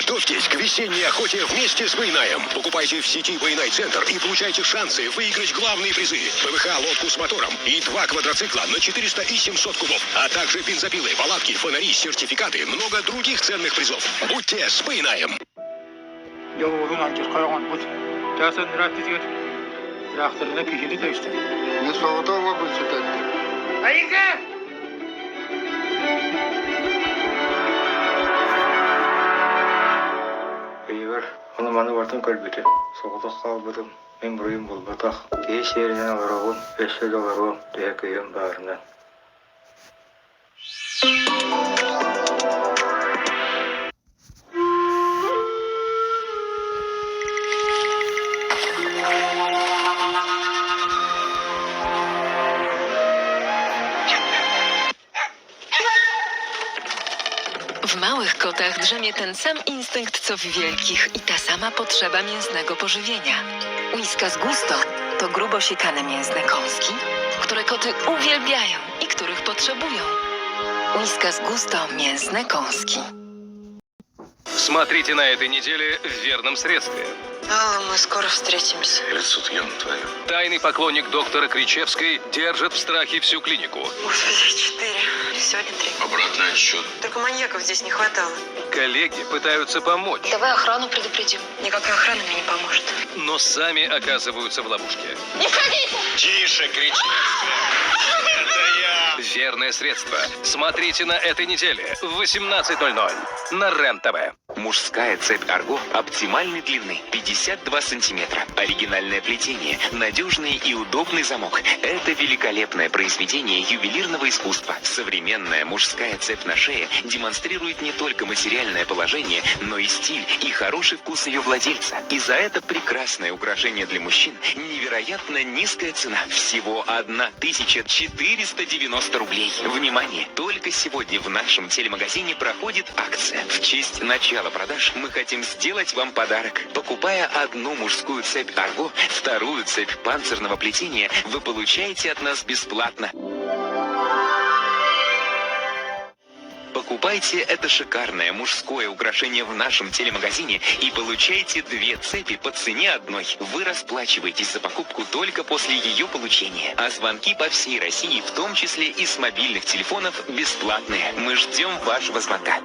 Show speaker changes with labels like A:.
A: Готовьтесь к весенней охоте вместе с Байнаем. Покупайте в сети Байнай-центр и получайте шансы выиграть главные призы. ПВХ-лодку с мотором и 2 квадроцикла на 400 и 700 кубов. А также бензопилы, палатки, фонари, сертификаты, много других ценных призов. Будьте с Байнаем.
B: Anlamanı vardım kalbite. Soğukta kalmadım. Ben burayım bulmatak. Geç yerine varağım. Eşle dolarım. Diye kıyım bağrımdan.
C: W małych kotach drzemie ten sam instynkt co w wielkich i ta sama potrzeba mięsnego pożywienia. Whiskas Gusto to grubo siekane mięsne kąski, które koty uwielbiają i których potrzebują. Whiskas Gusto mięsne kąski.
D: Смотрите на этой неделе в верном средстве.
C: Алла, мы скоро встретимся.
A: Лицо твое.
D: Тайный поклонник доктора Кричевской держит в страхе всю клинику.
C: Господи, 4. Сегодня 3.
A: Обратный отсчет.
C: Только маньяков здесь не хватало.
D: Коллеги пытаются помочь,
C: Давай охрану предупредим. Никакая охрана мне не поможет.
D: но сами оказываются в ловушке.
C: Не входите!
A: Тише, Кричевская. Это я.
D: Верное средство. Смотрите на этой неделе в 18:00 на РЕН-ТВ.
E: Мужская цепь Арго оптимальной длины 52 сантиметра. Оригинальное плетение, надежный и удобный замок. Это великолепное произведение ювелирного искусства. Современная мужская цепь на шее демонстрирует не только материальное положение, но и стиль и хороший вкус ее владельца. И за это прекрасное украшение для мужчин невероятно низкая цена. Всего 1490 рублей. Внимание! Только сегодня в нашем телемагазине проходит акция. В честь начала продаж мы хотим сделать вам подарок. Покупая одну мужскую цепь Арго, вторую цепь панцирного плетения вы получаете от нас бесплатно. Покупайте это шикарное мужское украшение в нашем телемагазине и получайте 2 цепи по цене одной. Вы расплачиваетесь за покупку только после ее получения. А звонки по всей России, в том числе и с мобильных телефонов, бесплатные. Мы ждем вашего звонка.